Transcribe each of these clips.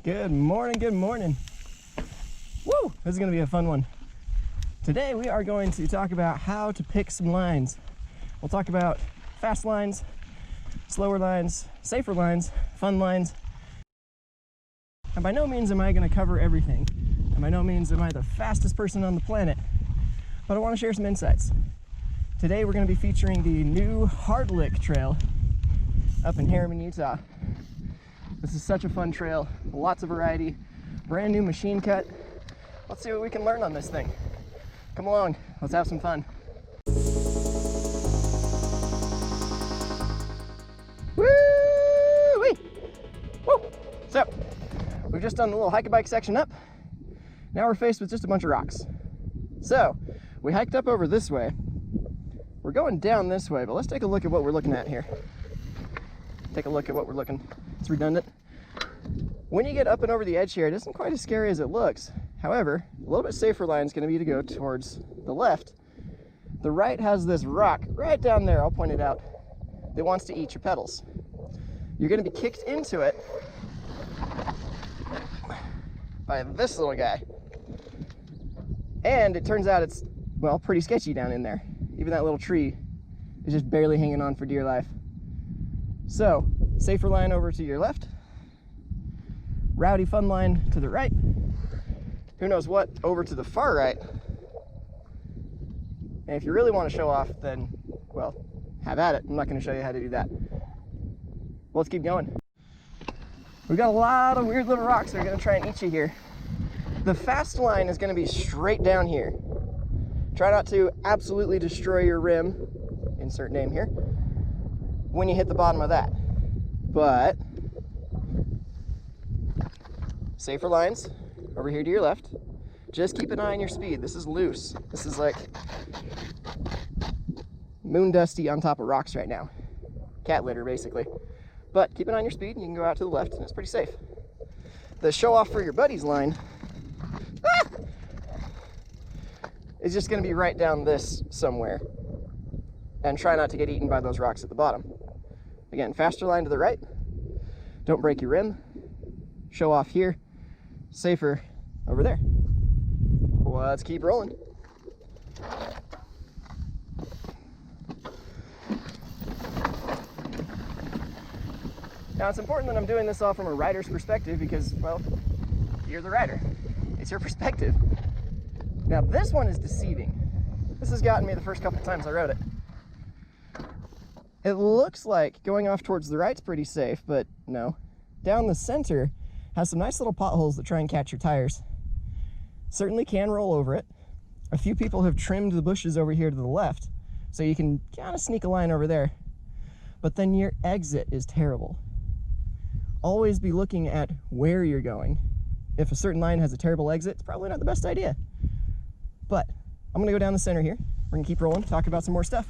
Good morning, good morning. Woo! This is going to be a fun one. Today we are going to talk about how to pick some lines. We'll talk about fast lines, slower lines, safer lines, fun lines. And by no means am I going to cover everything. And by no means am I the fastest person on the planet. But I want to share some insights. Today we're going to be featuring the new Hardlick trail up in Herriman, Utah. This is such a fun trail, lots of variety, brand new machine cut. Let's see what we can learn on this thing. Come along, let's have some fun. Woo-wee! Woo! So, we've just done the little hike-a-bike section up. Now we're faced with just a bunch of rocks. So, we hiked up over this way. We're going down this way, but let's take a look at what we're looking at here. Take a look at what we're looking. It's redundant. When you get up and over the edge here, it isn't quite as scary as it looks. However, a little bit safer line is going to be to go towards the left. The right has this rock right down there, I'll point it out, that wants to eat your pedals. You're going to be kicked into it by this little guy. And it turns out it's, well, pretty sketchy down in there. Even that little tree is just barely hanging on for dear life. So, safer line over to your left, rowdy fun line to the right, who knows what over to the far right. And if you really want to show off, then, well, have at it. I'm not going to show you how to do that. Let's keep going. We've got a lot of weird little rocks that are going to try and eat you here. The fast line is going to be straight down here. Try not to absolutely destroy your rim, insert name here, when you hit the bottom of that. But safer lines over here to your left. Just keep an eye on your speed. This is loose. This is like moon dusty on top of rocks right now. Cat litter, basically. But keep an eye on your speed, and you can go out to the left, and it's pretty safe. The show off for your buddy's line is just going to be right down this somewhere. And try not to get eaten by those rocks at the bottom. Again, faster line to the right. Don't break your rim. Show off here. Safer over there. Let's keep rolling. Now, it's important that I'm doing this all from a rider's perspective because, well, you're the rider. It's your perspective. Now, this one is deceiving. This has gotten me the first couple times I rode it. It looks like going off towards the right's pretty safe, but no. Down the center has some nice little potholes that try and catch your tires. Certainly can roll over it. A few people have trimmed the bushes over here to the left, so you can kind of sneak a line over there. But then your exit is terrible. Always be looking at where you're going. If a certain line has a terrible exit, it's probably not the best idea. But I'm gonna go down the center here. We're gonna keep rolling, talk about some more stuff.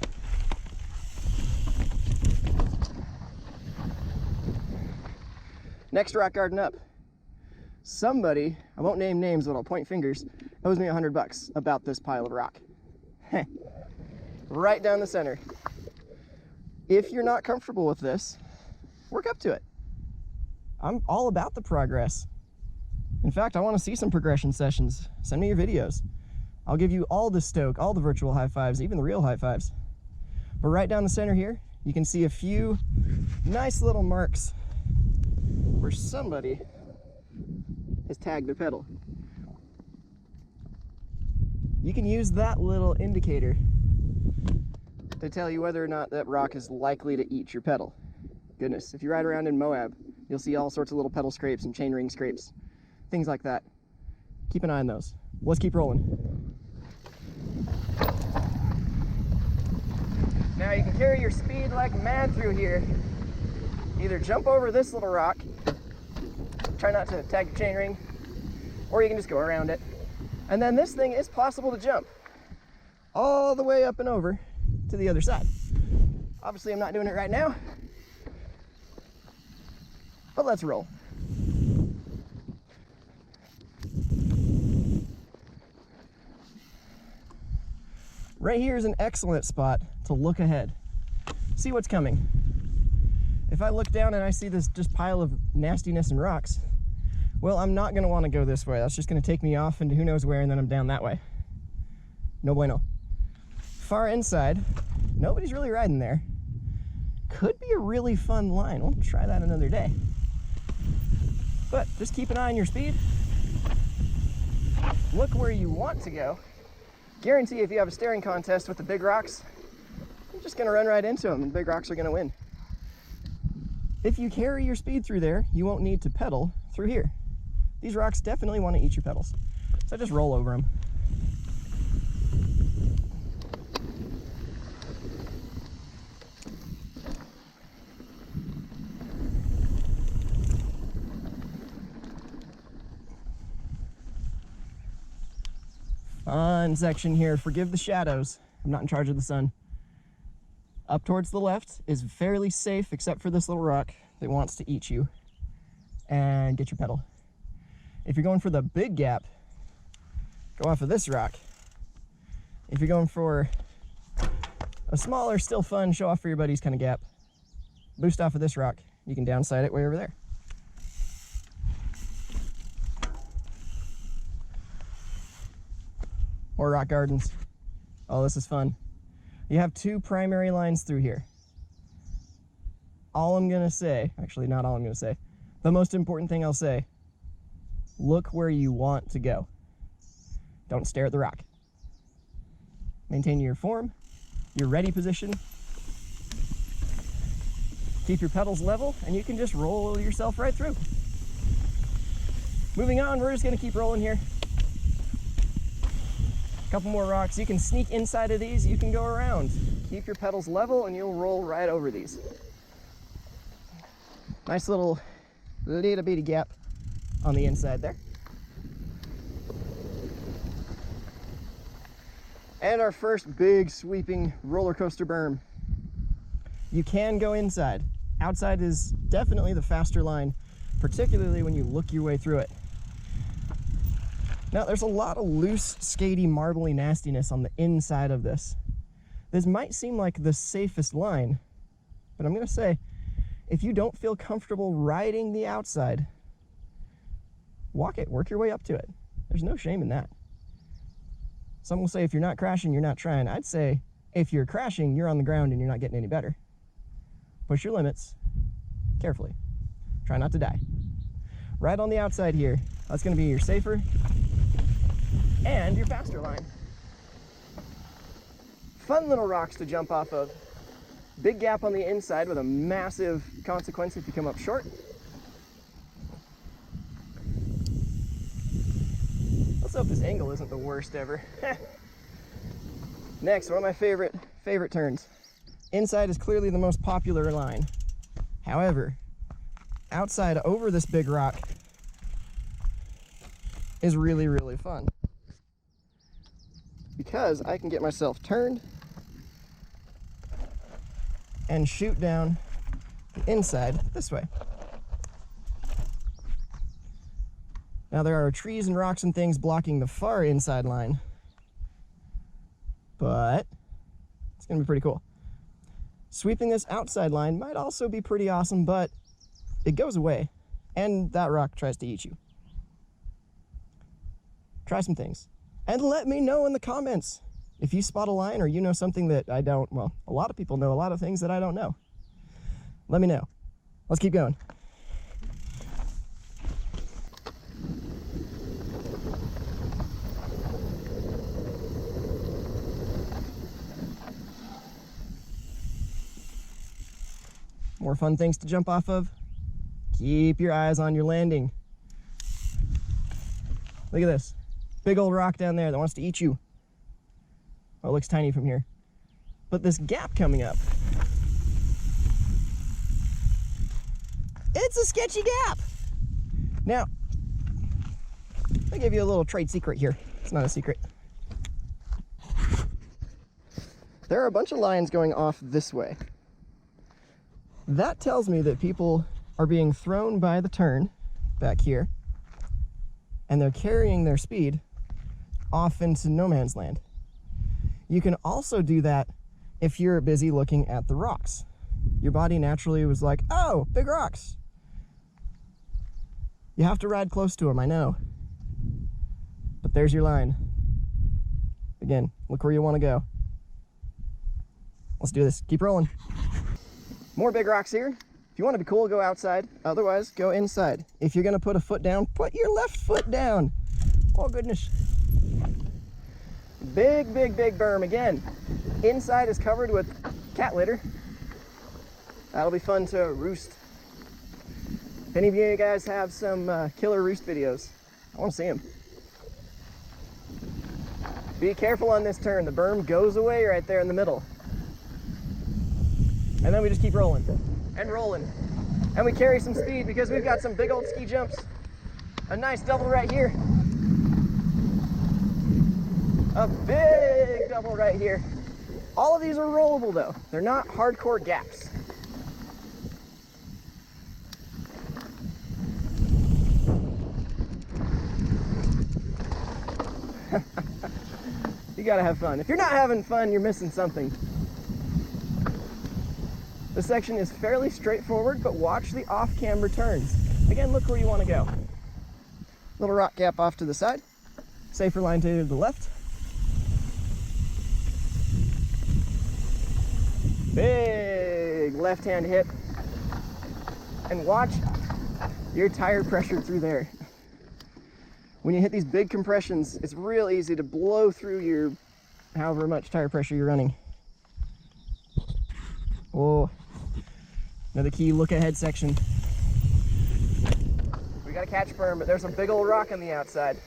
Next rock garden up. Somebody, I won't name names, but I'll point fingers, owes me $100 about this pile of rock. Right down the center. If you're not comfortable with this, work up to it. I'm all about the progress. In fact, I want to see some progression sessions. Send me your videos. I'll give you all the stoke, all the virtual high fives, even the real high fives. But right down the center here, you can see a few nice little marks where somebody has tagged their pedal. You can use that little indicator to tell you whether or not that rock is likely to eat your pedal. Goodness, if you ride around in Moab, you'll see all sorts of little pedal scrapes and chainring scrapes, things like that. Keep an eye on those. Let's keep rolling. Now you can carry your speed like mad through here. Either jump over this little rock, try not to tag your chainring, or you can just go around it. And then this thing is possible to jump all the way up and over to the other side. Obviously I'm not doing it right now, but let's roll. Right here is an excellent spot to look ahead, see what's coming. If I look down and I see this just pile of nastiness and rocks, Well, I'm not going to want to go this way. That's just going to take me off into who knows where, and then I'm down that way. No bueno. Far inside, nobody's really riding there. Could be a really fun line. We'll try that another day. But just keep an eye on your speed. Look where you want to go. Guarantee if you have a staring contest with the big rocks, you're just going to run right into them, and big rocks are going to win. If you carry your speed through there, you won't need to pedal through here. These rocks definitely want to eat your pedals. So just roll over them. Fun section here. Forgive the shadows. I'm not in charge of the sun. Up towards the left is fairly safe, except for this little rock that wants to eat you and get your pedal. If you're going for the big gap, go off of this rock. If you're going for a smaller, still fun, show off for your buddies kind of gap, boost off of this rock. You can downside it way over there. Or rock gardens. Oh, this is fun. You have two primary lines through here. All I'm gonna say, actually not all I'm gonna say, the most important thing I'll say, look where you want to go. Don't stare at the rock. Maintain your form, your ready position. Keep your pedals level, and you can just roll yourself right through. Moving on, we're just gonna keep rolling here. Couple more rocks. You can sneak inside of these, you can go around. Keep your pedals level and you'll roll right over these. Nice little bitty gap on the inside there. And our first big sweeping roller coaster berm. You can go inside. Outside is definitely the faster line, particularly when you look your way through it. Now, there's a lot of loose, skatey, marbly nastiness on the inside of this. This might seem like the safest line, but I'm gonna say, if you don't feel comfortable riding the outside, walk it, work your way up to it. There's no shame in that. Some will say if you're not crashing, you're not trying. I'd say if you're crashing, you're on the ground and you're not getting any better. Push your limits carefully. Try not to die. Right on the outside here, that's gonna be your safer and your faster line. Fun little rocks to jump off of. Big gap on the inside with a massive consequence if you come up short. Let's hope this angle isn't the worst ever. Next, one of my favorite turns. Inside is clearly the most popular line. However, outside over this big rock is really, really fun, because I can get myself turned and shoot down the inside this way. Now there are trees and rocks and things blocking the far inside line, but it's gonna be pretty cool. Sweeping this outside line might also be pretty awesome, but it goes away and that rock tries to eat you. Try some things. And let me know in the comments if you spot a line or you know something that I don't. Well, a lot of people know a lot of things that I don't know. Let me know. Let's keep going. More fun things to jump off of. Keep your eyes on your landing. Look at this. Big old rock down there that wants to eat you. Oh, it looks tiny from here. But this gap coming up, it's a sketchy gap. Now, I'll give you a little trade secret here. It's not a secret. There are a bunch of lines going off this way. That tells me that people are being thrown by the turn back here, and they're carrying their speed off into no man's land. You can also do that if you're busy looking at the rocks. Your body naturally was like, oh, big rocks. You have to ride close to them, I know. But there's your line. Again, look where you want to go. Let's do this. Keep rolling. More big rocks here. If you want to be cool, go outside. Otherwise, go inside. If you're going to put a foot down, put your left foot down. Oh, goodness. Big, big, big berm. Again, inside is covered with cat litter. That'll be fun to roost. If any of you guys have some killer roost videos, I want to see them. Be careful on this turn. The berm goes away right there in the middle. And then we just keep rolling and rolling. And we carry some speed because we've got some big old ski jumps. A nice double right here. A big double right here. All of these are rollable though. They're not hardcore gaps. You gotta have fun. If you're not having fun, you're missing something. This section is fairly straightforward, but watch the off-camber turns. Again, look where you want to go. Little rock gap off to the side. Safer line to the left. Big left-hand hip. And watch your tire pressure through there. When you hit these big compressions, it's real easy to blow through your however much tire pressure you're running. Oh, another key look ahead section. We got a catch berm, but there's a big old rock on the outside.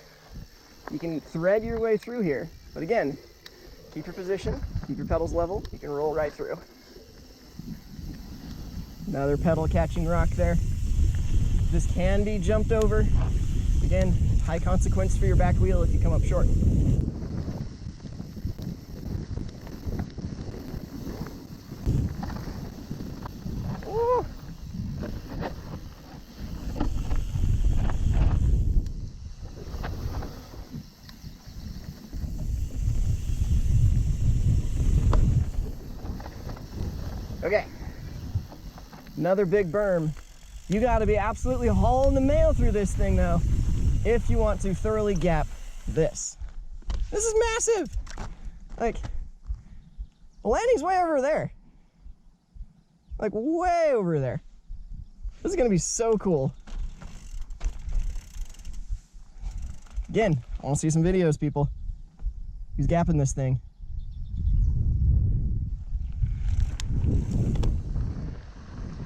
You can thread your way through here, but again, keep your position, keep your pedals level, you can roll right through. Another pedal catching rock there. This can be jumped over. Again, high consequence for your back wheel if you come up short. Ooh. Okay, another big berm. You got to be absolutely hauling the mail through this thing though, if you want to thoroughly gap this. This is massive. Like, the landing's way over there. Like, way over there. This is gonna be so cool. Again, I want to see some videos, people. Who's gapping this thing?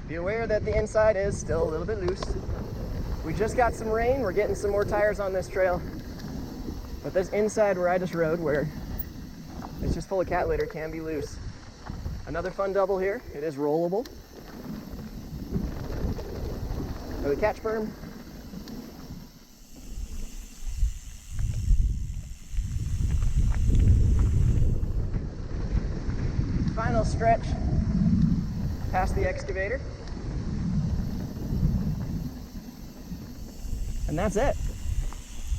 Be aware that the inside is still a little bit loose. We just got some rain. We're getting some more tires on this trail. But this inside where I just rode, where it's just full of cat litter, can be loose. Another fun double here. It is rollable. Another catch berm. Final stretch past the excavator. And that's it.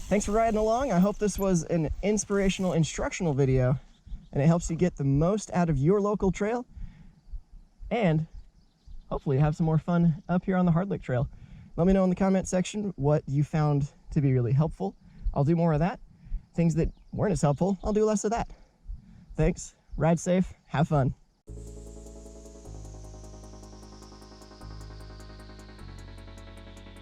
Thanks for riding along. I hope this was an inspirational, instructional video and it helps you get the most out of your local trail and hopefully have some more fun up here on the Hardlick Trail. Let me know in the comment section what you found to be really helpful. I'll do more of that. Things that weren't as helpful, I'll do less of that. Thanks. Ride safe. Have fun.